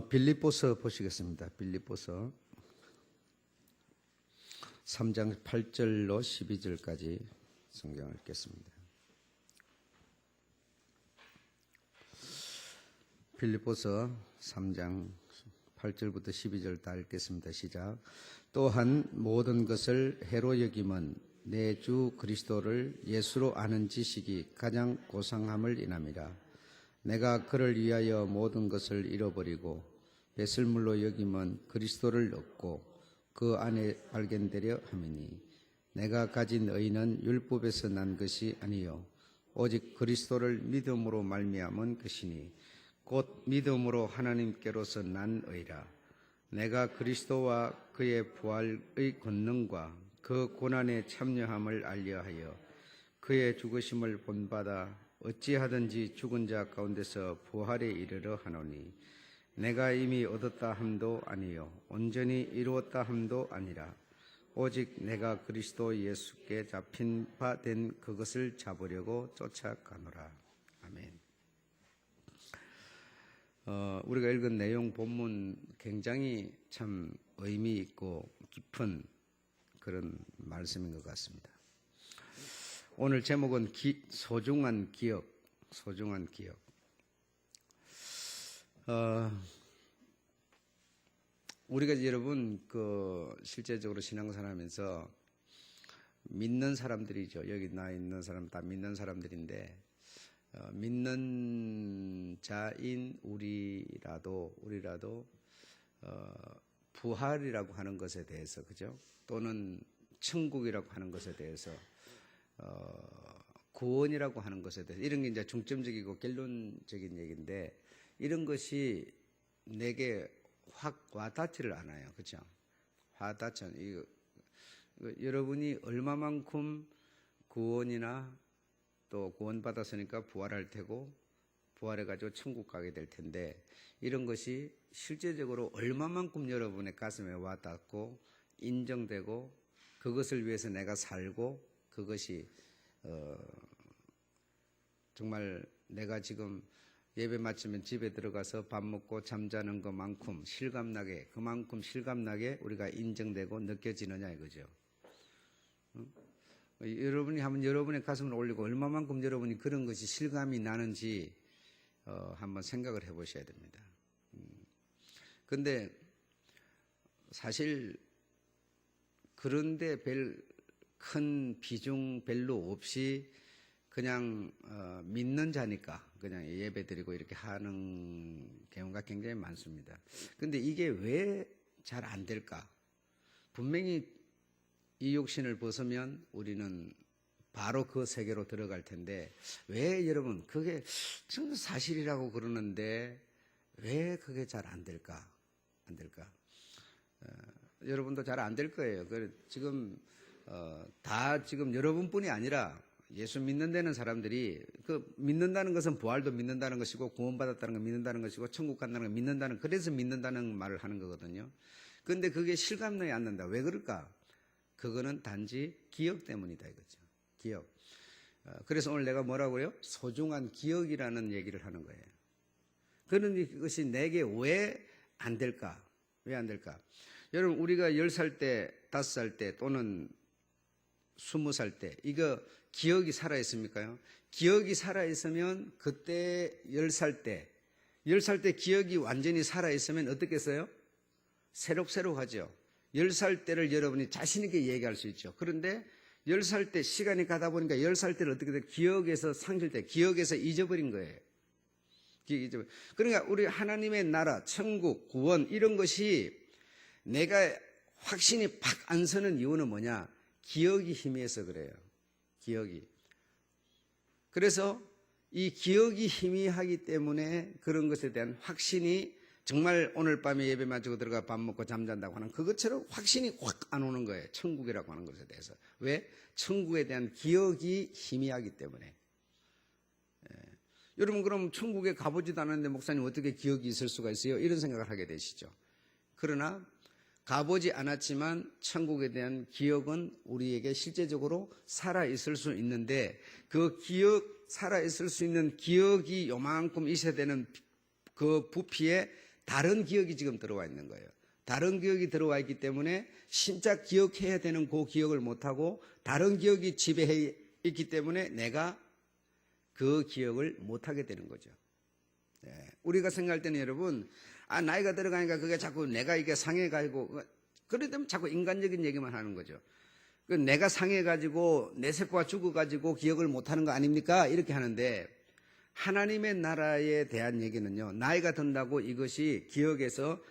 빌립보서 보시겠습니다. 빌립보서 3장 8절로 12절까지 성경을 읽겠습니다. 빌립보서 3장 8절부터 12절 다 읽겠습니다. 시작. 또한 모든 것을 해로 여김은 내 주 그리스도를 예수로 아는 지식이 가장 고상함을 인함이라. 내가 그를 위하여 모든 것을 잃어버리고 배설물로 여김은 그리스도를 얻고 그 안에 발견되려 함이니 내가 가진 의는 율법에서 난 것이 아니요 오직 그리스도를 믿음으로 말미암은 것이니 곧 믿음으로 하나님께로서 난 의라. 내가 그리스도와 그의 부활의 권능과 그 고난에 참여함을 알려하여 그의 죽으심을 본받아 어찌하든지 죽은 자 가운데서 부활에 이르러 하노니 내가 이미 얻었다 함도 아니요 온전히 이루었다 함도 아니라 오직 내가 그리스도 예수께 잡힌 바 된 그것을 잡으려고 쫓아가노라. 아멘. 우리가 읽은 내용 본문 굉장히 참 의미 있고 깊은 그런 말씀인 것 같습니다. 오늘 제목은 소중한 기억, 소중한 기억. 우리가 여러분 실제적으로 신앙생활하면서 믿는 사람들이죠. 여기 나 있는 사람 다 믿는 사람들인데 믿는 자인 우리라도 부활이라고 하는 것에 대해서, 그죠? 또는 천국이라고 하는 것에 대해서, 구원이라고 하는 것에 대해서, 이런 게 이제 중점적이고 결론적인 얘기인데, 이런 것이 내게 확 와닿지를 않아요. 그죠? 와닿지 않아요. 여러분이 얼마만큼 구원이나 또 구원받았으니까 부활할 테고, 부활해가지고 천국 가게 될 텐데, 이런 것이 실제적으로 얼마만큼 여러분의 가슴에 와닿고, 인정되고, 그것을 위해서 내가 살고, 그것이 정말 내가 지금 예배 마치면 집에 들어가서 밥 먹고 잠자는 것만큼 실감나게, 그만큼 실감나게 우리가 인정되고 느껴지느냐 이거죠. 여러분이 한번 여러분의 가슴을 올리고 얼마만큼 여러분이 그런 것이 실감이 나는지 한번 생각을 해보셔야 됩니다. 근데 사실 그런데 큰 비중 별로 없이 그냥 믿는 자니까 그냥 예배 드리고 이렇게 하는 경우가 굉장히 많습니다. 근데 이게 왜 잘 안 될까? 분명히 이 육신을 벗으면 우리는 바로 그 세계로 들어갈 텐데, 왜 여러분 그게 참 사실이라고 그러는데 왜 그게 잘 안 될까? 안 될까? 여러분도 잘 안 될 거예요. 지금 다 지금 여러분뿐이 아니라 예수 믿는 데는 사람들이 믿는다는 것은 부활도 믿는다는 것이고 구원받았다는 거 믿는다는 것이고 천국 간다는 거 믿는다는, 그래서 믿는다는 말을 하는 거거든요. 그런데 그게 실감나지 않는다. 왜 그럴까? 그거는 단지 기억 때문이다 이거죠. 기억. 그래서 오늘 내가 뭐라고요? 소중한 기억이라는 얘기를 하는 거예요. 그런데 그것이 내게 왜 안 될까? 왜 안 될까? 여러분, 우리가 10살 때, 5살 때 또는 20살 때 이거 기억이 살아있습니까요? 기억이 살아있으면 그때 10살 때 기억이 완전히 살아있으면 어떻겠어요? 새록새록하죠. 10살 때를 여러분이 자신있게 얘기할 수 있죠. 그런데 10살 때 시간이 가다 보니까 10살 때를 어떻게 돼요? 기억에서 상실돼, 기억에서 잊어버린 거예요. 그러니까 우리 하나님의 나라, 천국, 구원 이런 것이 내가 확신이 팍 안 서는 이유는 뭐냐? 기억이 희미해서 그래요. 기억이. 그래서 이 기억이 희미하기 때문에 그런 것에 대한 확신이 정말 오늘 밤에 예배 마치고 들어가 밥 먹고 잠잔다고 하는 그것처럼 확신이 확 안 오는 거예요. 천국이라고 하는 것에 대해서. 왜? 천국에 대한 기억이 희미하기 때문에. 여러분, 그럼 천국에 가보지도 않았는데 목사님 어떻게 기억이 있을 수가 있어요? 이런 생각을 하게 되시죠. 그러나 가보지 않았지만 천국에 대한 기억은 우리에게 실제적으로 살아있을 수 있는데, 그 살아있을 수 있는 기억이 요만큼 있어야 되는 그 부피에 다른 기억이 지금 들어와 있는 거예요. 다른 기억이 들어와 있기 때문에 진짜 기억해야 되는 그 기억을 못하고 다른 기억이 지배해 있기 때문에 내가 그 기억을 못하게 되는 거죠. 우리가 생각할 때는 여러분, 나이가 들어가니까 그게 자꾸 내가 이게 상해가지고, 그러면 자꾸 인간적인 얘기만 하는 거죠. 내가 상해가지고 내 세포가 죽어가지고 기억을 못하는 거 아닙니까? 이렇게 하는데 하나님의 나라에 대한 얘기는요, 나이가 든다고 이것이 기억에서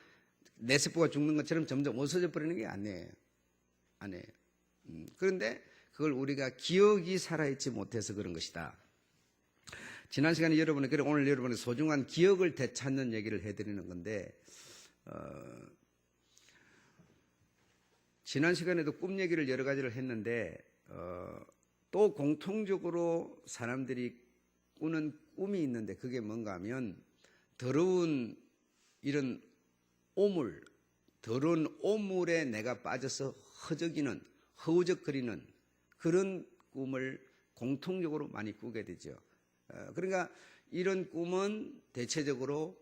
내 세포가 죽는 것처럼 점점 없어져 버리는 게 아니에요. 그런데 그걸 우리가 기억이 살아있지 못해서 그런 것이다. 지난 시간에 오늘 여러분의 소중한 기억을 되찾는 얘기를 해드리는 건데, 지난 시간에도 꿈 얘기를 여러 가지를 했는데, 또 공통적으로 사람들이 꾸는 꿈이 있는데 그게 뭔가 하면 더러운 이런 더러운 오물에 내가 빠져서 허우적거리는 그런 꿈을 공통적으로 많이 꾸게 되죠. 그러니까 이런 꿈은 대체적으로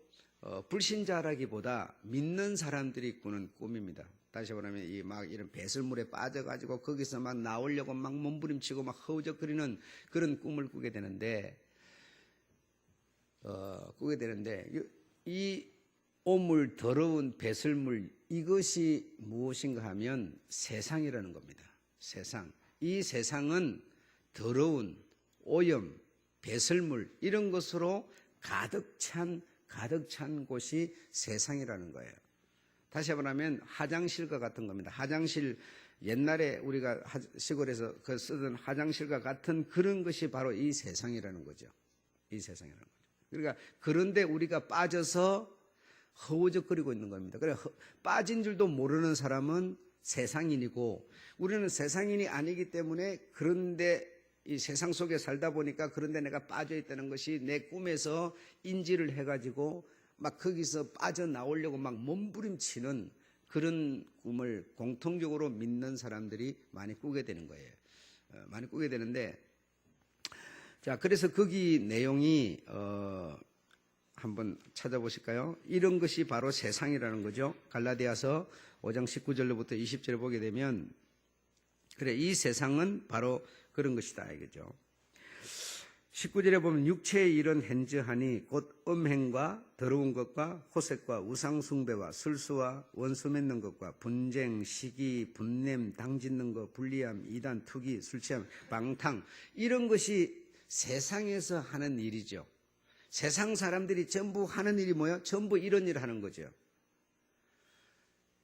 불신자라기보다 믿는 사람들이 꾸는 꿈입니다. 다시 말하면 이런 배설물에 빠져가지고 거기서 막 나오려고 막 몸부림치고 막 허우적거리는 그런 꿈을 꾸게 되는데 이 오물, 더러운 배설물, 이것이 무엇인가 하면 세상이라는 겁니다. 세상. 이 세상은 더러운 오염, 배설물 이런 것으로 가득 찬 곳이 세상이라는 거예요. 다시 말하면 화장실과 같은 겁니다. 화장실, 옛날에 우리가 시골에서 쓰던 화장실과 같은 그런 것이 바로 이 세상이라는 거죠. 이 세상이라는 거죠. 그러니까 그런데 우리가 빠져서 허우적거리고 있는 겁니다. 그래 빠진 줄도 모르는 사람은 세상인이고 우리는 세상인이 아니기 때문에 그런데 이 세상 속에 살다 보니까 그런데 내가 빠져 있다는 것이 내 꿈에서 인지를 해가지고 막 거기서 빠져나오려고 막 몸부림치는 그런 꿈을 공통적으로 믿는 사람들이 많이 꾸게 되는 거예요. 많이 꾸게 되는데, 자, 그래서 거기 내용이 한번 찾아보실까요? 이런 것이 바로 세상이라는 거죠. 갈라디아서 5장 19절로부터 20절을 보게 되면 그래 이 세상은 바로 그런 것이다 이거죠. 19절에 보면 육체의 일은 현저하니 곧 음행과 더러운 것과 호색과 우상숭배와 술수와 원수 맺는 것과 분쟁, 시기, 분냄, 당짓는 것, 불리함, 이단, 투기, 술취함, 방탕 이런 것이 세상에서 하는 일이죠. 세상 사람들이 전부 하는 일이 뭐예요? 전부 이런 일을 하는 거죠.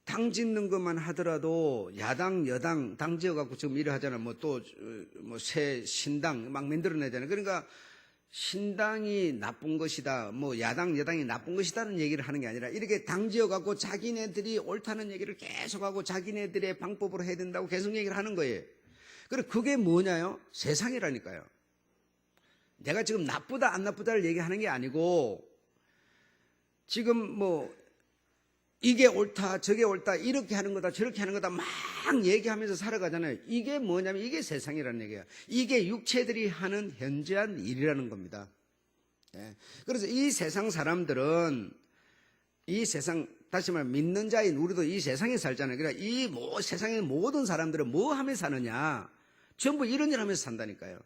당 짓는 것만 하더라도 야당, 여당 당 지어갖고 지금 일을 하잖아요. 새 신당 막 만들어내잖아요. 그러니까 신당이 나쁜 것이다, 야당, 여당이 나쁜 것이다는 얘기를 하는 게 아니라 이렇게 당 지어갖고 자기네들이 옳다는 얘기를 계속하고 자기네들의 방법으로 해야 된다고 계속 얘기를 하는 거예요. 그래 그게 뭐냐요? 세상이라니까요. 내가 지금 나쁘다 안 나쁘다를 얘기하는 게 아니고 지금 이게 옳다 저게 옳다 이렇게 하는 거다 저렇게 하는 거다 막 얘기하면서 살아가잖아요. 이게 뭐냐면 이게 세상이라는 얘기예요. 이게 육체들이 하는 현저한 일이라는 겁니다. 그래서 이 세상 사람들은 이 세상 다시 말하면 믿는 자인 우리도 이 세상에 살잖아요. 그러니까 이 세상의 모든 사람들은 뭐 하며 사느냐? 전부 이런 일 하면서 산다니까요.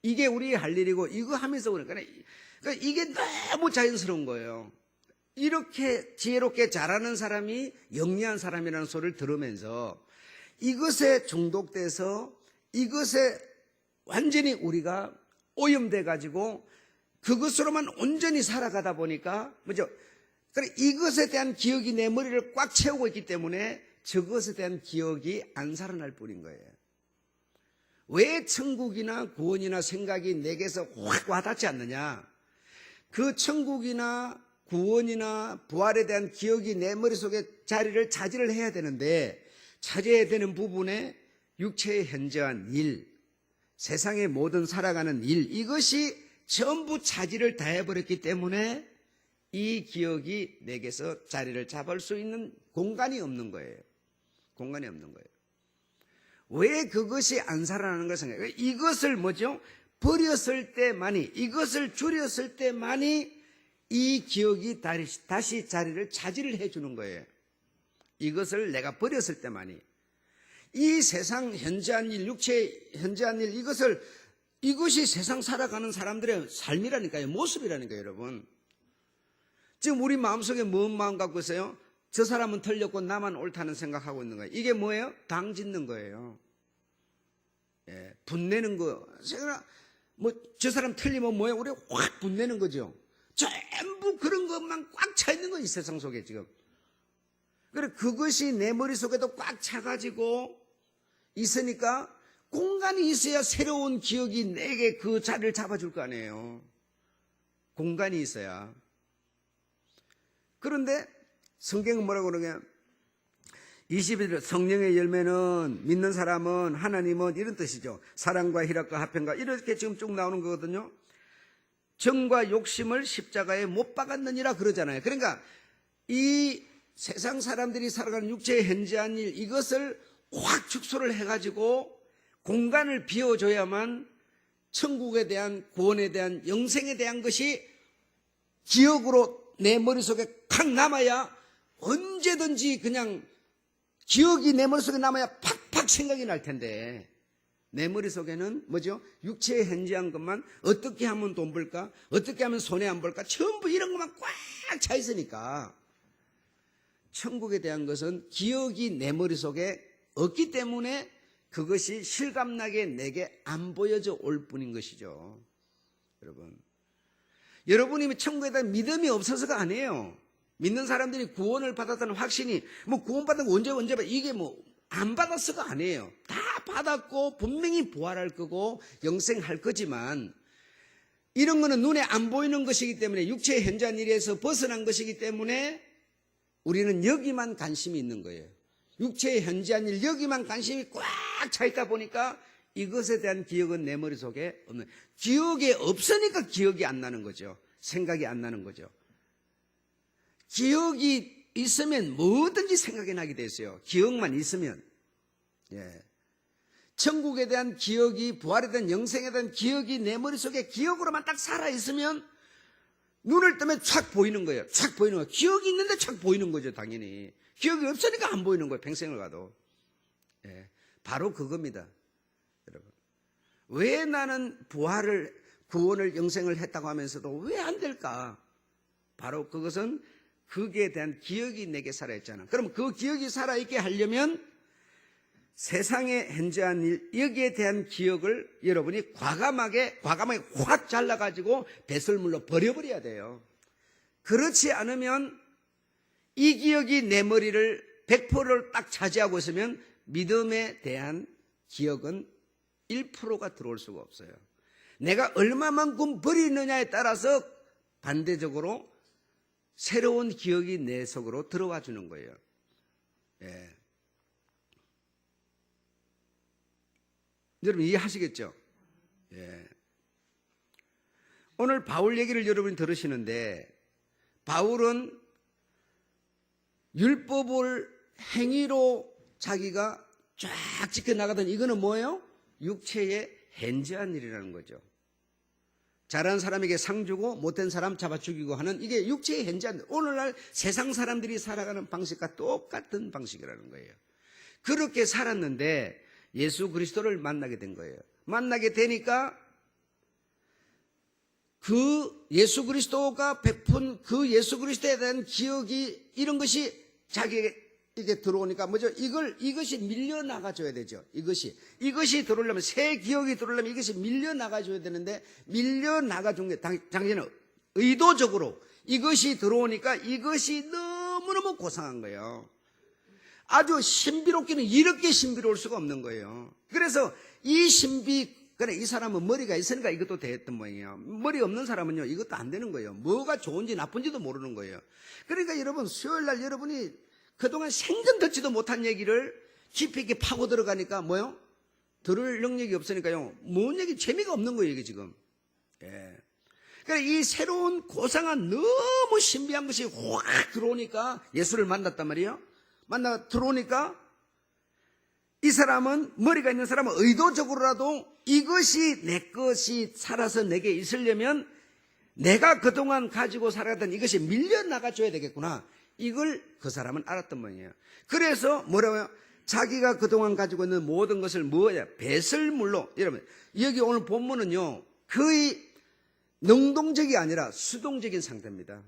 이게 우리의 할 일이고 이거 하면서 그러니까 이게 너무 자연스러운 거예요. 이렇게 지혜롭게 잘하는 사람이 영리한 사람이라는 소리를 들으면서 이것에 중독돼서 이것에 완전히 우리가 오염돼 가지고 그것으로만 온전히 살아가다 보니까 뭐죠? 그래 이것에 대한 기억이 내 머리를 꽉 채우고 있기 때문에 저것에 대한 기억이 안 살아날 뿐인 거예요. 왜 천국이나 구원이나 생각이 내게서 확 와닿지 않느냐? 그 천국이나 구원이나 부활에 대한 기억이 내 머릿속에 차지를 해야 되는데 차지해야 되는 부분에 육체의 현저한 일, 세상의 모든 살아가는 일 이것이 전부 차지를 다 해버렸기 때문에 이 기억이 내게서 자리를 잡을 수 있는 공간이 없는 거예요. 공간이 없는 거예요. 왜 그것이 안 살아나는 걸 생각해요? 이것을 버렸을 때만이, 이것을 줄였을 때만이 이 기억이 다시 자리를 차지를 해주는 거예요. 이것을 내가 버렸을 때만이. 이 세상 현재한 일, 육체의 현재한 일, 이것이 세상 살아가는 사람들의 삶이라니까요. 모습이라니까요, 여러분. 지금 우리 마음속에 뭔 마음 갖고 있어요? 저 사람은 틀렸고 나만 옳다는 생각하고 있는 거예요. 이게 뭐예요? 당 짓는 거예요. 예, 분내는 거. 저 사람 틀리면 뭐예요? 우리 확 분내는 거죠. 전부 그런 것만 꽉 차 있는 거예요, 이 세상 속에 지금. 그래, 그것이 내 머릿속에도 꽉 차가지고 있으니까 공간이 있어야 새로운 기억이 내게 그 자리를 잡아줄 거 아니에요. 공간이 있어야. 그런데 성경은 뭐라고 그러냐? 21절 성령의 열매는 믿는 사람은 하나님은 이런 뜻이죠. 사랑과 희락과 화평과 이렇게 지금 쭉 나오는 거거든요. 정과 욕심을 십자가에 못 박았느니라 그러잖아요. 그러니까 이 세상 사람들이 살아가는 육체의 현재한 일, 이것을 확 축소를 해가지고 공간을 비워줘야만 천국에 대한 구원에 대한 영생에 대한 것이 기억으로 내 머릿속에 탁 남아야 언제든지 그냥 기억이 내 머릿속에 남아야 팍팍 생각이 날 텐데 내 머릿속에는 뭐죠? 육체에 현재한 것만 어떻게 하면 돈 벌까? 어떻게 하면 손해 안 볼까? 전부 이런 것만 꽉 차 있으니까 천국에 대한 것은 기억이 내 머릿속에 없기 때문에 그것이 실감나게 내게 안 보여져 올 뿐인 것이죠. 여러분이 천국에 대한 믿음이 없어서가 아니에요. 믿는 사람들이 구원을 받았다는 확신이 구원받은 거 언제 받아 이게 안 받았어가 아니에요. 다 받았고 분명히 부활할 거고 영생할 거지만 이런 거는 눈에 안 보이는 것이기 때문에 육체의 현재한 일에서 벗어난 것이기 때문에 우리는 여기만 관심이 있는 거예요. 육체의 현재한 일 여기만 관심이 꽉 차 있다 보니까 이것에 대한 기억은 내 머릿속에 없는, 기억이 없으니까 기억이 안 나는 거죠. 생각이 안 나는 거죠. 기억이 있으면 뭐든지 생각이 나게 돼 있어요. 기억만 있으면. 예. 천국에 대한 기억이, 부활에 대한 영생에 대한 기억이 내 머릿속에 기억으로만 딱 살아있으면 눈을 뜨면 촥 보이는 거예요. 촥 보이는 거예요. 기억이 있는데 촥 보이는 거죠, 당연히. 기억이 없으니까 안 보이는 거예요, 평생을 가도. 예. 바로 그겁니다. 여러분. 왜 나는 부활을, 구원을, 영생을 했다고 하면서도 왜 안 될까? 바로 그것은 거기에 대한 기억이 내게 살아있잖아. 그럼 그 기억이 살아있게 하려면 세상에 현재한 일, 여기에 대한 기억을 여러분이 과감하게 확 잘라가지고 배설물로 버려버려야 돼요. 그렇지 않으면 이 기억이 내 머리를 100%를 딱 차지하고 있으면 믿음에 대한 기억은 1%가 들어올 수가 없어요. 내가 얼마만큼 버리느냐에 따라서 반대적으로 새로운 기억이 내 속으로 들어와 주는 거예요. 예. 여러분 이해하시겠죠? 예. 오늘 바울 얘기를 여러분이 들으시는데 바울은 율법을 행위로 자기가 쫙 지켜나가던 이거는 뭐예요? 육체의 현재한 일이라는 거죠. 잘한 사람에게 상 주고 못된 사람 잡아 죽이고 하는 이게 육체의 현재한 일. 오늘날 세상 사람들이 살아가는 방식과 똑같은 방식이라는 거예요. 그렇게 살았는데 예수 그리스도를 만나게 된 거예요. 만나게 되니까 그 예수 그리스도가 베푼 그 예수 그리스도에 대한 기억이 이런 것이 자기에게 이게 들어오니까 뭐죠? 이것이 밀려나가줘야 되죠. 이것이 들어오려면, 새 기억이 들어오려면 이것이 밀려나가줘야 되는데, 밀려나가준 게 당연히 의도적으로 이것이 들어오니까 이것이 너무너무 고상한 거예요. 아주 신비롭기는 이렇게 신비로울 수가 없는 거예요. 그래서 이 그래, 이 사람은 머리가 있으니까 이것도 됐던 모양이에요. 머리 없는 사람은요, 이것도 안 되는 거예요. 뭐가 좋은지 나쁜지도 모르는 거예요. 그러니까 여러분, 수요일 날 여러분이 그동안 생전 듣지도 못한 얘기를 깊이 있게 파고 들어가니까 뭐요? 들을 능력이 없으니까요. 뭔 얘기, 재미가 없는 거예요, 이게 지금. 예. 그러니까 이 새로운 고상한 너무 신비한 것이 확 들어오니까 예수를 만났단 말이에요. 들어오니까 이 사람은, 머리가 있는 사람은 의도적으로라도 이것이 내 것이 살아서 내게 있으려면 내가 그동안 가지고 살아갔던 이것이 밀려나가줘야 되겠구나. 이걸 그 사람은 알았던 모양이에요. 그래서 뭐라고요? 자기가 그동안 가지고 있는 모든 것을 뭐야? 배설물로. 여러분, 여기 오늘 본문은요, 거의 능동적이 아니라 수동적인 상태입니다.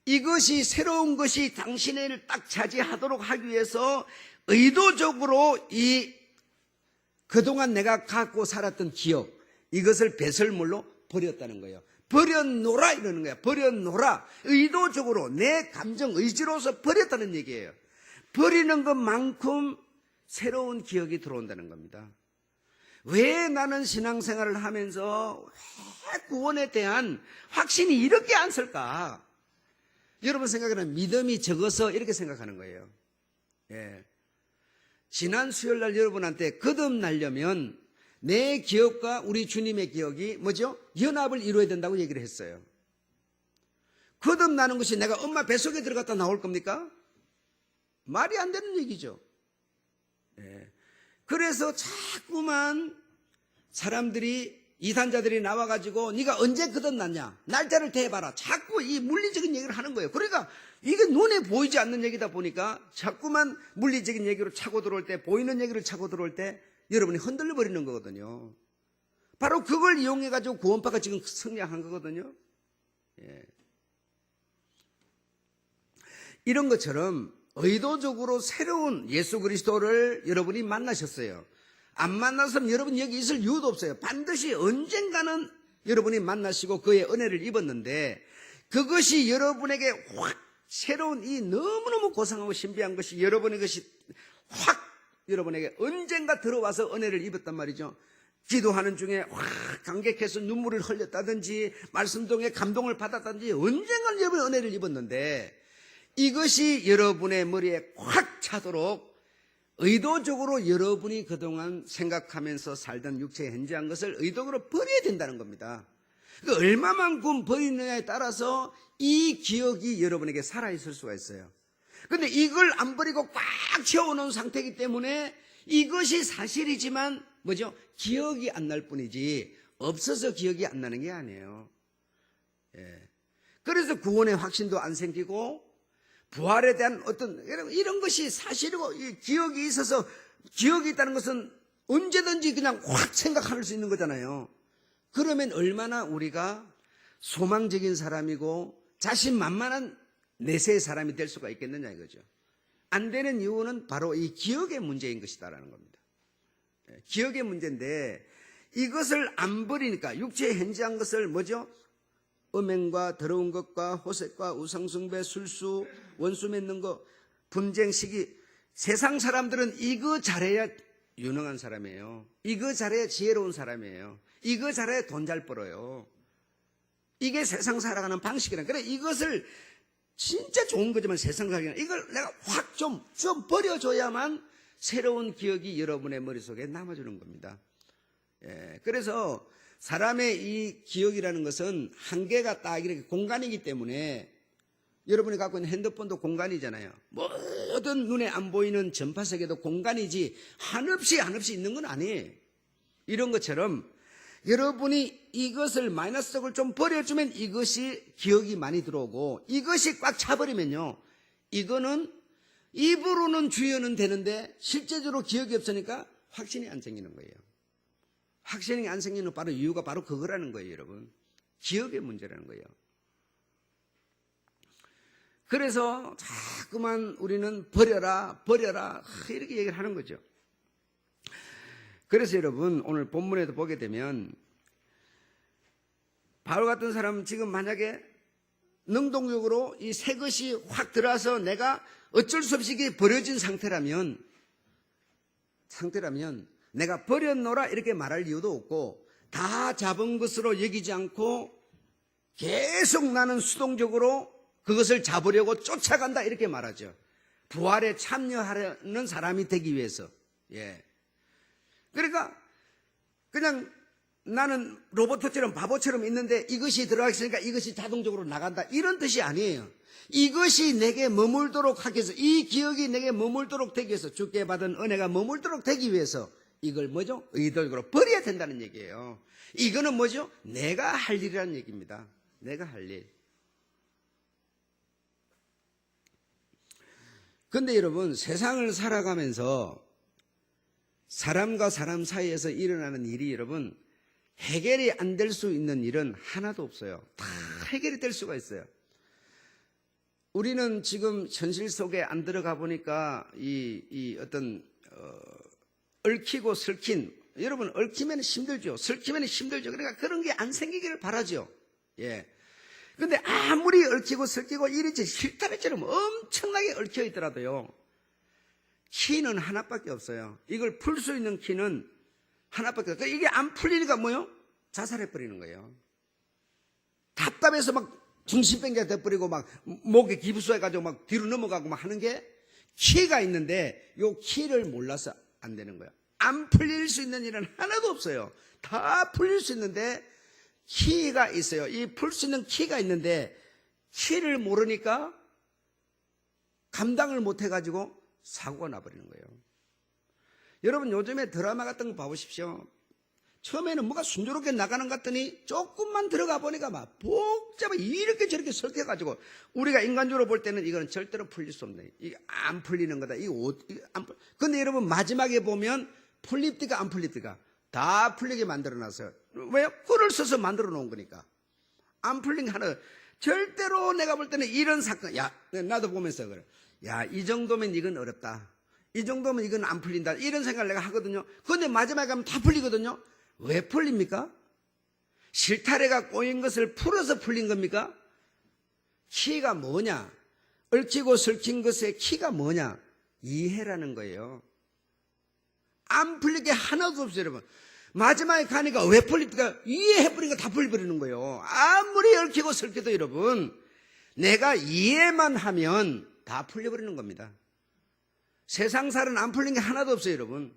이것이 새로운 것이 당신을 딱 차지하도록 하기 위해서 의도적으로 이 그동안 내가 갖고 살았던 기억, 이것을 배설물로 버렸다는 거예요. 버려놓으라 이러는 거야. 버려놓으라. 의도적으로 내 감정 의지로서 버렸다는 얘기예요. 버리는 것만큼 새로운 기억이 들어온다는 겁니다. 왜 나는 신앙생활을 하면서 왜 구원에 대한 확신이 이렇게 안 설까? 여러분 생각에는 믿음이 적어서 이렇게 생각하는 거예요. 예. 지난 수요일날 여러분한테 거듭나려면 내 기억과 우리 주님의 기억이 뭐죠? 연합을 이루어야 된다고 얘기를 했어요. 거듭나는 것이 내가 엄마 뱃속에 들어갔다 나올 겁니까? 말이 안 되는 얘기죠. 예. 그래서 자꾸만 사람들이 이단자들이 나와가지고 네가 언제 거듭났냐? 날짜를 대봐라. 자꾸 이 물리적인 얘기를 하는 거예요. 그러니까 이게 눈에 보이지 않는 얘기다 보니까 자꾸만 물리적인 얘기로 차고 들어올 때, 보이는 얘기를 차고 들어올 때 여러분이 흔들려 버리는 거거든요. 바로 그걸 이용해가지고 구원파가 지금 성장한 거거든요. 예. 이런 것처럼 의도적으로 새로운 예수 그리스도를 여러분이 만나셨어요. 안 만났으면 여러분 여기 있을 이유도 없어요. 반드시 언젠가는 여러분이 만나시고 그의 은혜를 입었는데 그것이 여러분에게 확 새로운 이 너무너무 고상하고 신비한 것이 여러분의 것이 확 여러분에게 언젠가 들어와서 은혜를 입었단 말이죠. 기도하는 중에 확 감격해서 눈물을 흘렸다든지 말씀 중에 감동을 받았다든지 언젠가 여러분의 은혜를 입었는데 이것이 여러분의 머리에 확 차도록 의도적으로 여러분이 그동안 생각하면서 살던 육체에 현재한 것을 의도적으로 버려야 된다는 겁니다. 얼마만큼 버리느냐에 따라서 이 기억이 여러분에게 살아있을 수가 있어요. 그런데 이걸 안 버리고 꽉 채워놓은 상태이기 때문에 이것이 사실이지만 뭐죠? 기억이 안 날 뿐이지 없어서 기억이 안 나는 게 아니에요. 예. 그래서 구원의 확신도 안 생기고 부활에 대한 어떤 이런 것이 사실이고 기억이 있어서 기억이 있다는 것은 언제든지 그냥 확 생각할 수 있는 거잖아요. 그러면 얼마나 우리가 소망적인 사람이고 자신만만한 내세의 사람이 될 수가 있겠느냐 이거죠. 안 되는 이유는 바로 이 기억의 문제인 것이다라는 겁니다. 기억의 문제인데 이것을 안 버리니까 육체에 현재한 것을 뭐죠? 음행과 더러운 것과 호색과 우상숭배, 술수, 원수 맺는 것, 분쟁, 시기. 세상 사람들은 이거 잘해야 유능한 사람이에요. 이거 잘해야 지혜로운 사람이에요. 이거 잘해야 돈 잘 벌어요. 이게 세상 살아가는 방식이란. 그래 이것을 진짜 좋은 거지만 세상 살아가는 이걸 내가 확 좀 버려줘야만 새로운 기억이 여러분의 머릿속에 남아주는 겁니다. 예, 그래서 사람의 이 기억이라는 것은 한계가 딱 이렇게 공간이기 때문에 여러분이 갖고 있는 핸드폰도 공간이잖아요. 모든 눈에 안 보이는 전파세계도 공간이지 한없이 있는 건 아니에요. 이런 것처럼 여러분이 이것을 마이너스적으로 좀 버려주면 이것이 기억이 많이 들어오고 이것이 꽉 차버리면요. 이거는 입으로는 주의는 되는데 실제적으로 기억이 없으니까 확신이 안 생기는 거예요. 확신이 안 생기는 바로 이유가 바로 그거라는 거예요, 여러분. 기억의 문제라는 거예요. 그래서 자꾸만 우리는 버려라 이렇게 얘기를 하는 거죠. 그래서 여러분 오늘 본문에도 보게 되면 바울 같은 사람은 지금 만약에 능동적으로 이 새 것이 확 들어와서 내가 어쩔 수 없이 이게 버려진 상태라면 내가 버려놓으라 이렇게 말할 이유도 없고 다 잡은 것으로 여기지 않고 계속 나는 수동적으로 그것을 잡으려고 쫓아간다 이렇게 말하죠. 부활에 참여하려는 사람이 되기 위해서. 예. 그러니까 그냥 나는 로봇처럼 바보처럼 있는데 이것이 들어가있으니까 이것이 자동적으로 나간다 이런 뜻이 아니에요. 이것이 내게 머물도록 하기 위해서 이 기억이 내게 머물도록 되기 위해서 주께 받은 은혜가 머물도록 되기 위해서 이걸 뭐죠? 의도적으로 버려야 된다는 얘기예요. 이거는 뭐죠? 내가 할 일이라는 얘기입니다. 내가 할 일. 근데 여러분, 세상을 살아가면서 사람과 사람 사이에서 일어나는 일이 여러분, 해결이 안 될 수 있는 일은 하나도 없어요. 다 해결이 될 수가 있어요. 우리는 지금 현실 속에 안 들어가 보니까 이 어떤 얽히고 설킨, 여러분 얽히면 힘들죠. 설키면 힘들죠. 그러니까 그런 게 안 생기기를 바라죠. 예. 근데 아무리 얽히고 설키고 이리저리 실타래처럼 엄청나게 얽혀 있더라도요, 키는 하나밖에 없어요. 이걸 풀 수 있는 키는 하나밖에 없어요. 이게 안 풀리니까 뭐요? 자살해버리는 거예요. 답답해서 막 중심병자 돼버리고 막 목에 기부수해가지고 막 뒤로 넘어가고 막 하는 게 키가 있는데 요 키를 몰라서 안 되는 거예요. 안 풀릴 수 있는 일은 하나도 없어요. 다 풀릴 수 있는데 키가 있어요. 이 풀 수 있는 키가 있는데 키를 모르니까 감당을 못 해가지고 사고가 나버리는 거예요. 여러분 요즘에 드라마 같은 거 봐보십시오. 처음에는 뭐가 순조롭게 나가는 것 같더니 조금만 들어가 보니까 막 복잡하게 이렇게 저렇게 설계해가지고 우리가 인간적으로 볼 때는 이거는 절대로 풀릴 수 없네. 이게 안 풀리는 거다. 이거 안 풀. 근데 여러분 마지막에 보면 풀립니까 안 풀립니까? 다 풀리게 만들어놨어요. 왜요? 꿀을 써서 만들어 놓은 거니까. 안 풀린 게 하나. 절대로 내가 볼 때는 이런 사건, 야, 나도 보면서 그래. 야, 이 정도면 이건 어렵다. 이 정도면 이건 안 풀린다. 이런 생각을 내가 하거든요. 그런데 마지막에 가면 다 풀리거든요. 왜 풀립니까? 실타래가 꼬인 것을 풀어서 풀린 겁니까? 키가 뭐냐? 얽히고 설킨 것의 키가 뭐냐? 이해라는 거예요. 안 풀릴 게 하나도 없어요, 여러분. 마지막에 가니까 왜 풀립니까? 이해해버리니까 다 풀려버리는 거예요. 아무리 얽히고 설켜도 여러분, 내가 이해만 하면 다 풀려버리는 겁니다. 세상살은 안 풀린 게 하나도 없어요, 여러분.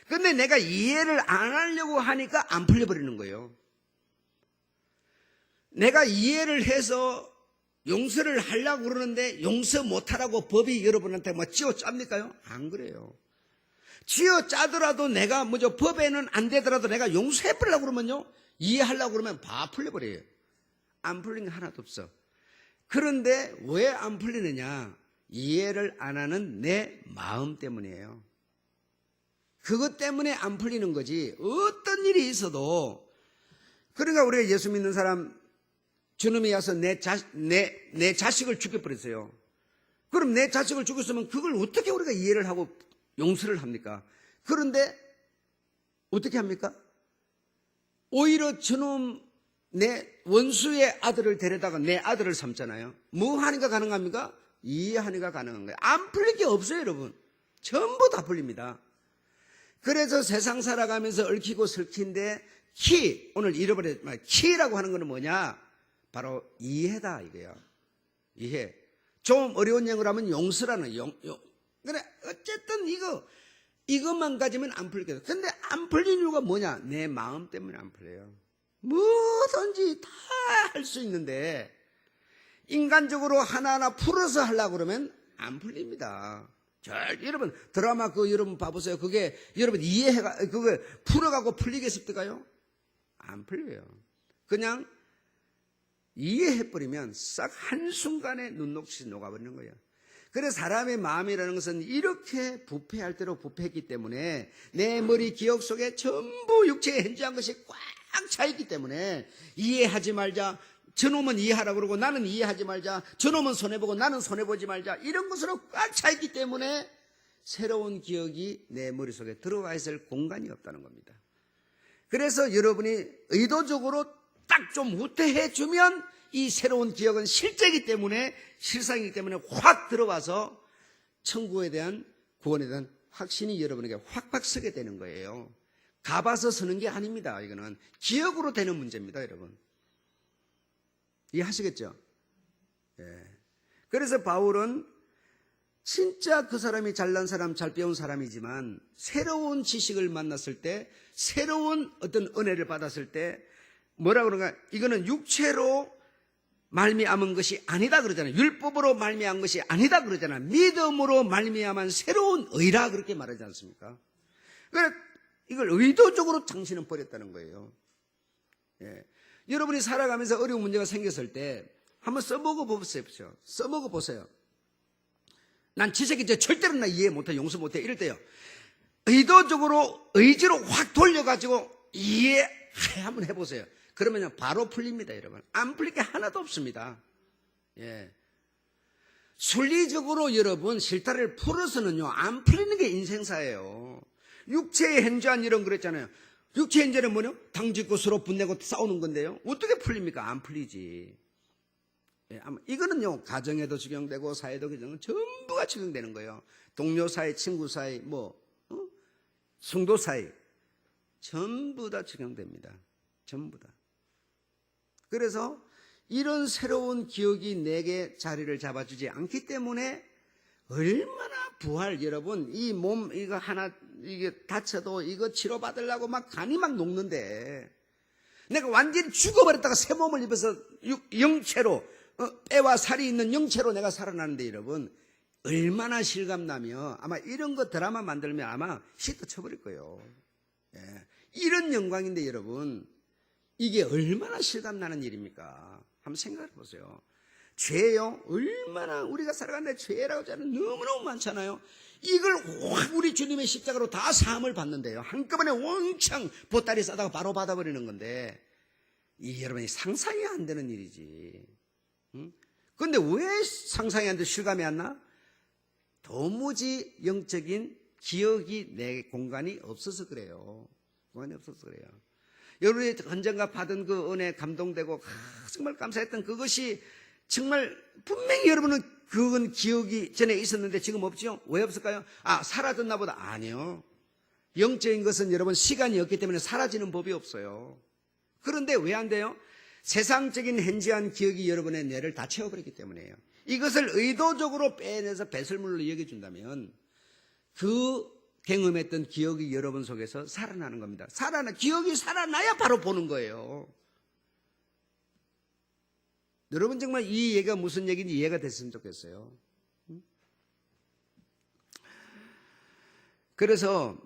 근데 내가 이해를 안 하려고 하니까 안 풀려버리는 거예요. 내가 이해를 해서 용서를 하려고 그러는데 용서 못하라고 법이 여러분한테 뭐 쥐어 짭니까요? 안 그래요. 쥐어 짜더라도 내가 뭐죠, 법에는 안 되더라도 내가 용서해버리려고 그러면요, 이해하려고 그러면 다 풀려버려요. 안 풀린 게 하나도 없어. 그런데 왜 안 풀리느냐? 이해를 안 하는 내 마음 때문이에요. 그것 때문에 안 풀리는 거지. 어떤 일이 있어도. 그러니까 우리가 예수 믿는 사람, 주님이 와서 내 자식을 죽여버렸어요. 그럼 내 자식을 죽였으면 그걸 어떻게 우리가 이해를 하고 용서를 합니까? 그런데 어떻게 합니까? 오히려 저놈 내 원수의 아들을 데려다가 내 아들을 삼잖아요. 뭐 하니까 가능합니까? 이해하니까 가능한 거예요. 안 풀릴 게 없어요, 여러분. 전부 다 풀립니다. 그래서 세상 살아가면서 얽히고 설킨데 키, 오늘 잃어버린 키라고 하는 것은 뭐냐? 바로 이해다 이거예요. 이해. 좀 어려운 영어로 하면 용서라는 그래, 어쨌든 이것만 가지면 안 풀리겠어. 근데 안 풀린 이유가 뭐냐? 내 마음 때문에 안 풀려요. 뭐든지 다 할 수 있는데 인간적으로 하나하나 풀어서 하려고 그러면 안 풀립니다. 여러분 드라마 여러분 봐보세요. 그게 여러분 그거 풀어가고 풀리겠습니까요? 안 풀려요. 그냥 이해해버리면 싹 한순간에 눈녹이 녹아버리는 거예요. 그래서 사람의 마음이라는 것은 이렇게 부패할 대로 부패했기 때문에 내 머리 기억 속에 전부 육체에 현저한 것이 꽉 차있기 때문에 이해하지 말자, 저놈은 이해하라고 그러고 나는 이해하지 말자, 저놈은 손해보고 나는 손해보지 말자, 이런 것으로 꽉 차있기 때문에 새로운 기억이 내 머릿속에 들어와 있을 공간이 없다는 겁니다. 그래서 여러분이 의도적으로 딱 좀 후퇴해 주면 이 새로운 기억은 실제이기 때문에, 실상이기 때문에 확 들어와서 천국에 대한, 구원에 대한 확신이 여러분에게 확확 서게 되는 거예요. 가봐서 서는 게 아닙니다. 이거는 기억으로 되는 문제입니다, 여러분. 이해하시겠죠? 예. 그래서 바울은 진짜 그 사람이 잘난 사람, 잘 배운 사람이지만 새로운 지식을 만났을 때, 새로운 어떤 은혜를 받았을 때 뭐라 그런가? 이거는 육체로 말미암은 것이 아니다 그러잖아요. 율법으로 말미암은 것이 아니다 그러잖아요. 믿음으로 말미암은 새로운 의라 그렇게 말하지 않습니까? 그러니까 이걸 의도적으로 당신은 버렸다는 거예요. 예. 여러분이 살아가면서 어려운 문제가 생겼을 때 한번 써먹어 보세요. 써먹어 보세요. 난 지새끼 절대로 나 이해 못해, 용서 못해 이럴 때요, 의도적으로 의지로 확 돌려가지고 이해 한번 해보세요. 그러면 바로 풀립니다. 여러분, 안 풀릴 게 하나도 없습니다. 예. 순리적으로 여러분 실타래를 풀어서는요 안 풀리는 게 인생사예요. 육체의 현저한 이런 그랬잖아요. 육체의 현저는 뭐냐? 당짓고 서로 분내고 싸우는 건데요, 어떻게 풀립니까? 안 풀리지. 예, 이거는요 가정에도 적용되고 사회도 적용되고 전부가 적용되는 거예요. 동료 사이, 친구 사이, 성도 사이 전부 다 적용됩니다. 전부 다. 그래서 이런 새로운 기억이 내게 자리를 잡아주지 않기 때문에 얼마나 부활, 여러분 이 몸 이거 하나 이게 다쳐도 이거 치료받으려고 막 간이 막 녹는데 내가 완전히 죽어버렸다가 새 몸을 입어서 영체로 뼈와 살이 있는 영체로 내가 살아나는데 여러분 얼마나 실감나며 아마 이런 거 드라마 만들면 아마 시트 쳐버릴 거예요. 예. 이런 영광인데 여러분 이게 얼마나 실감나는 일입니까? 한번 생각해 보세요. 죄요? 얼마나 우리가 살아가는데 죄라고 하는 너무너무 많잖아요. 이걸 확 우리 주님의 십자가로 다 사함을 받는데요, 한꺼번에 왕창 보따리 싸다가 바로 받아버리는 건데 이 여러분이 상상이 안 되는 일이지. 그런데 왜 상상이 안 돼? 실감이 안 나? 도무지 영적인 기억이 내 공간이 없어서 그래요. 공간이 없어서 그래요. 여러분이 언젠가 받은 그 은혜 감동되고 정말 감사했던 그것이 정말 분명히 여러분은 그건 기억이 전에 있었는데 지금 없죠? 왜 없을까요? 사라졌나 보다. 아니요. 영적인 것은 여러분 시간이 없기 때문에 사라지는 법이 없어요. 그런데 왜 안 돼요? 세상적인 현지한 기억이 여러분의 뇌를 다 채워버렸기 때문이에요. 이것을 의도적으로 빼내서 배설물로 여겨준다면 그 경험했던 기억이 여러분 속에서 살아나는 겁니다. 기억이 살아나야 바로 보는 거예요. 여러분 정말 이 얘기가 무슨 얘기인지 이해가 됐으면 좋겠어요. 그래서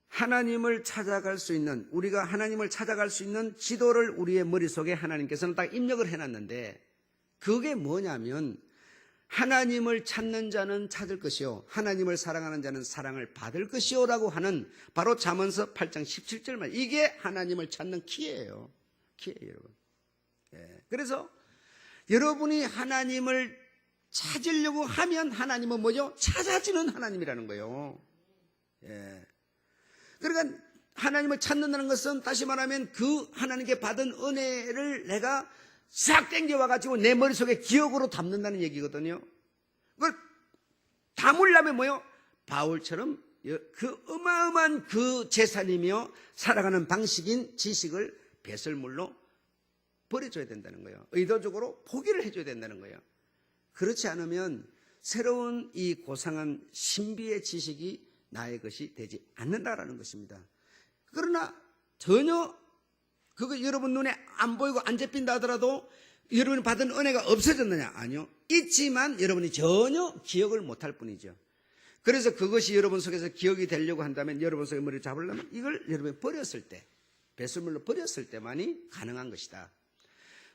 하나님을 찾아갈 수 있는, 우리가 하나님을 찾아갈 수 있는 지도를 우리의 머릿속에 하나님께서는 딱 입력을 해놨는데 그게 뭐냐면 하나님을 찾는 자는 찾을 것이요 하나님을 사랑하는 자는 사랑을 받을 것이요 라고 하는 바로 잠언서 8장 17절만, 이게 하나님을 찾는 키예요. 키예요, 여러분. 예. 그래서 여러분이 하나님을 찾으려고 하면 하나님은 뭐죠? 찾아지는 하나님이라는 거예요. 예. 그러니까 하나님을 찾는다는 것은 다시 말하면 그 하나님께 받은 은혜를 내가 싹 땡겨와가지고 내 머릿속에 기억으로 담는다는 얘기거든요. 그걸 담으려면 뭐요? 바울처럼 그 어마어마한 그 재산이며 살아가는 방식인 지식을 배설물로 버려줘야 된다는 거예요. 의도적으로 포기를 해줘야 된다는 거예요. 그렇지 않으면 새로운 이 고상한 신비의 지식이 나의 것이 되지 않는다라는 것입니다. 그러나 전혀 그거 여러분 눈에 안 보이고 안 잡힌다 하더라도 여러분이 받은 은혜가 없어졌느냐? 아니요. 있지만 여러분이 전혀 기억을 못할 뿐이죠. 그래서 그것이 여러분 속에서 기억이 되려고 한다면 여러분 속에 머리를 잡으려면 이걸 여러분이 버렸을 때, 배설물로 버렸을 때만이 가능한 것이다.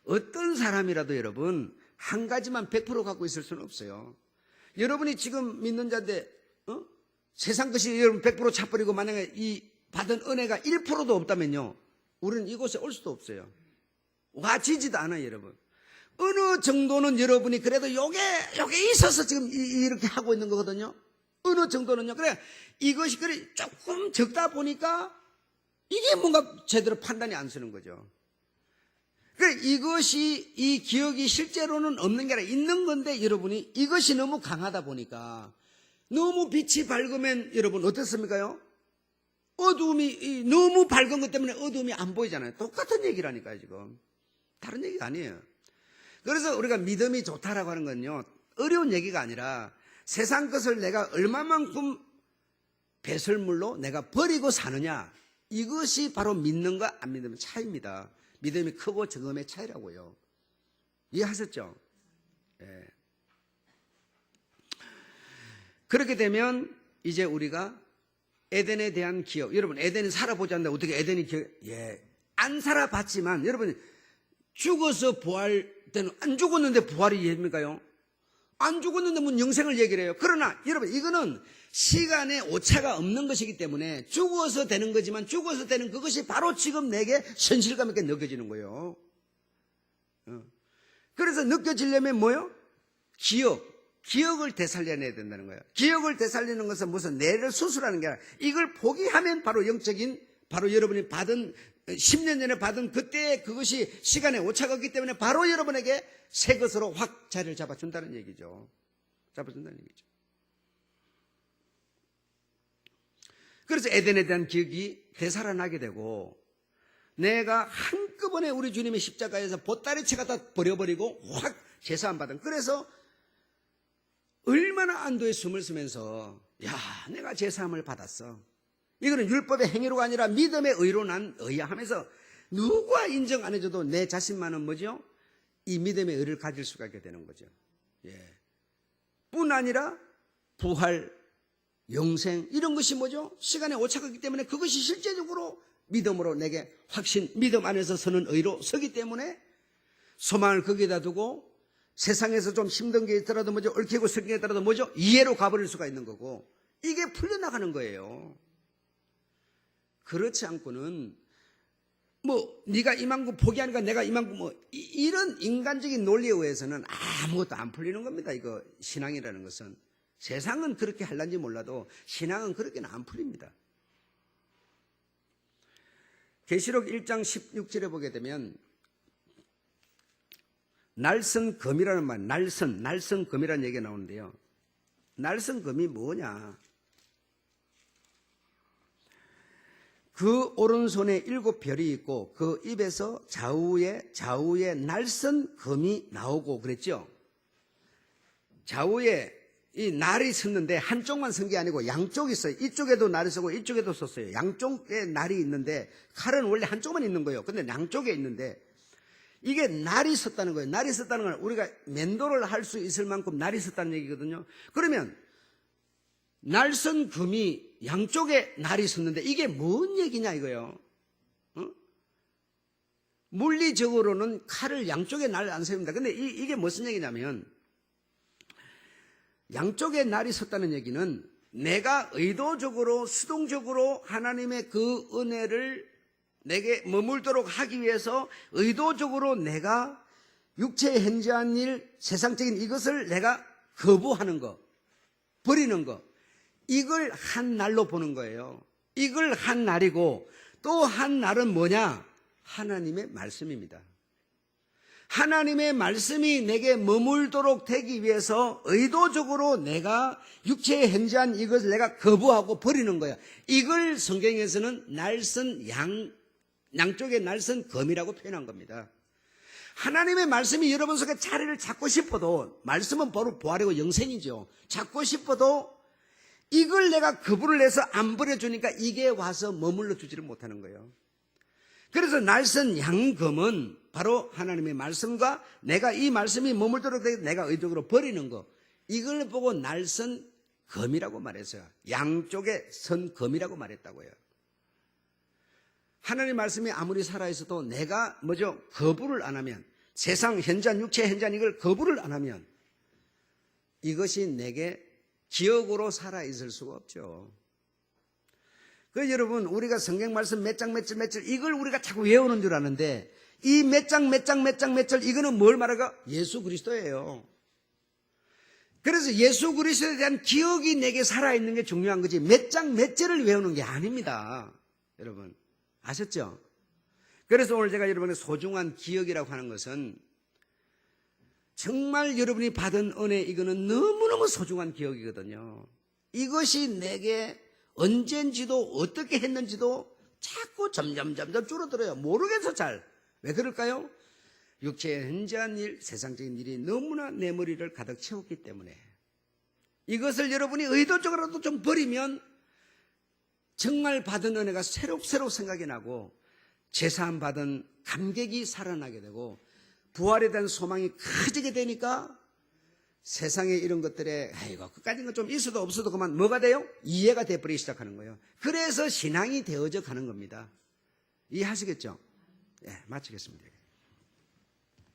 어떤 사람이라도 여러분 한 가지만 100% 갖고 있을 수는 없어요. 여러분이 지금 믿는 자인데 세상 것이 여러분 100% 차버리고 만약에 이 받은 은혜가 1%도 없다면요, 우리는 이곳에 올 수도 없어요. 와지지도 않아요, 여러분. 어느 정도는 여러분이 그래도 요게 있어서 지금 이렇게 하고 있는 거거든요. 어느 정도는요. 그래, 이것이 그래 조금 적다 보니까 이게 뭔가 제대로 판단이 안 서는 거죠. 그래, 이것이, 이 기억이 실제로는 없는 게 아니라 있는 건데 여러분이 이것이 너무 강하다 보니까 너무 빛이 밝으면 여러분 어떻습니까요? 어두움이 너무 밝은 것 때문에 어두움이 안 보이잖아요. 똑같은 얘기라니까요, 지금. 다른 얘기가 아니에요. 그래서 우리가 믿음이 좋다라고 하는 건요, 어려운 얘기가 아니라 세상 것을 내가 얼마만큼 배설물로 내가 버리고 사느냐, 이것이 바로 믿는과 안 믿는 차이입니다. 믿음이 크고 적음의 차이라고요. 이해하셨죠? 예. 그렇게 되면 이제 우리가 에덴에 대한 기억, 여러분 에덴이 살아보지 않는다 어떻게 에덴이 기억, 안 살아봤지만 여러분 죽어서 부활 때는 안 죽었는데 부활이 됩니까요? 안 죽었는데 무슨 영생을 얘기를 해요. 그러나 여러분 이거는 시간에 오차가 없는 것이기 때문에 죽어서 되는 거지만 죽어서 되는 그것이 바로 지금 내게 현실감 있게 느껴지는 거예요. 그래서 느껴지려면 뭐요? 기억을 되살려내야 된다는 거예요. 기억을 되살리는 것은 무슨 뇌를 수술하는 게 아니라 이걸 포기하면 바로 영적인 바로 여러분이 받은 10년 전에 받은 그때 그것이 시간에 오차가 없기 때문에 바로 여러분에게 새 것으로 확 자리를 잡아준다는 얘기죠. 잡아준다는 얘기죠. 그래서 에덴에 대한 기억이 되살아나게 되고 내가 한꺼번에 우리 주님의 십자가에서 보따리채 갖다 버려버리고 확 제사함 받은 그래서 얼마나 안도의 숨을 쉬면서 야 내가 제사함을 받았어. 이거는 율법의 행위로가 아니라 믿음의 의로 난 의야 하면서 누가 인정 안 해줘도 내 자신만은 뭐죠? 이 믿음의 의를 가질 수가 있게 되는 거죠. 예. 뿐 아니라 부활, 영생 이런 것이 뭐죠? 시간에 오차가 있기 때문에 그것이 실제적으로 믿음으로 내게 확신, 믿음 안에서 서는 의로 서기 때문에 소망을 거기에다 두고 세상에서 좀 힘든 게 있더라도 뭐죠? 얽히고 설킨 게 있더라도 뭐죠? 이해로 가버릴 수가 있는 거고 이게 풀려나가는 거예요. 그렇지 않고는 뭐 네가 이만큼 포기하니까 내가 이만큼 뭐 이런 인간적인 논리에 의해서는 아무것도 안 풀리는 겁니다. 이거 신앙이라는 것은 세상은 그렇게 할란지 몰라도 신앙은 그렇게는 안 풀립니다. 계시록 1장 16절에 보게 되면 날선검이라는 말, 날선검이라는 얘기가 나오는데요. 날선검이 뭐냐? 그 오른손에 7별이 있고 그 입에서 좌우에 날선검이 나오고 그랬죠. 좌우에 이 날이 섰는데 한쪽만 선 게 아니고 양쪽이 있어요. 이쪽에도 날이 서고 이쪽에도 섰어요. 양쪽에 날이 있는데 칼은 원래 한쪽만 있는 거예요. 근데 양쪽에 있는데 이게 날이 섰다는 거예요. 날이 섰다는 건 우리가 면도를 할 수 있을 만큼 날이 섰다는 얘기거든요. 그러면 날선 금이 양쪽에 날이 섰는데 이게 뭔 얘기냐 이거요. 물리적으로는 칼을 양쪽에 날 안 세웁니다. 근데 이게 무슨 얘기냐면 양쪽에 날이 섰다는 얘기는 내가 의도적으로 수동적으로 하나님의 그 은혜를 내게 머물도록 하기 위해서 의도적으로 내가 육체에 현재한 일, 세상적인 이것을 내가 거부하는 거, 버리는 거, 이걸 한 날로 보는 거예요. 이걸 한 날이고 또 한 날은 뭐냐? 하나님의 말씀입니다. 하나님의 말씀이 내게 머물도록 되기 위해서 의도적으로 내가 육체에 현재한 이것을 내가 거부하고 버리는 거예요. 이걸 성경에서는 양쪽에 날선 검이라고 표현한 겁니다. 하나님의 말씀이 여러분 속에 자리를 잡고 싶어도 말씀은 바로 부활이고 영생이죠. 잡고 싶어도 이걸 내가 거부를 해서 안 버려주니까 이게 와서 머물러 주지를 못하는 거예요. 그래서 날선 양검은 바로 하나님의 말씀과 내가 이 말씀이 머물도록 내가 의도적으로 버리는 거, 이걸 보고 날선 검이라고 말했어요. 양쪽에 선 검이라고 말했다고요. 하나님의 말씀이 아무리 살아있어도 내가 뭐죠? 거부를 안 하면, 세상 현재한 육체 현재한 이걸 거부를 안 하면 이것이 내게 기억으로 살아있을 수가 없죠. 그 여러분, 우리가 성경 말씀 몇 장 몇 절 이걸 우리가 자꾸 외우는 줄 아는데 이 몇 장 몇 절 이거는 뭘 말할까? 예수 그리스도예요. 그래서 예수 그리스도에 대한 기억이 내게 살아있는 게 중요한 거지 몇 장 몇 절을 외우는 게 아닙니다. 여러분 아셨죠? 그래서 오늘 제가 여러분의 소중한 기억이라고 하는 것은 정말 여러분이 받은 은혜, 이거는 너무너무 소중한 기억이거든요. 이것이 내게 언젠지도 어떻게 했는지도 자꾸 점점 줄어들어요. 모르겠어 잘. 왜 그럴까요? 육체에 현재한 일, 세상적인 일이 너무나 내 머리를 가득 채웠기 때문에 이것을 여러분이 의도적으로라도 좀 버리면 정말 받은 은혜가 새록새록 생각이 나고 제사함 받은 감격이 살아나게 되고 부활에 대한 소망이 커지게 되니까 세상에 이런 것들에 아이고 그까지는 좀 있어도 없어도 그만 뭐가 돼요? 이해가 돼버리기 시작하는 거예요. 그래서 신앙이 되어져 가는 겁니다. 이해하시겠죠? 예, 마치겠습니다.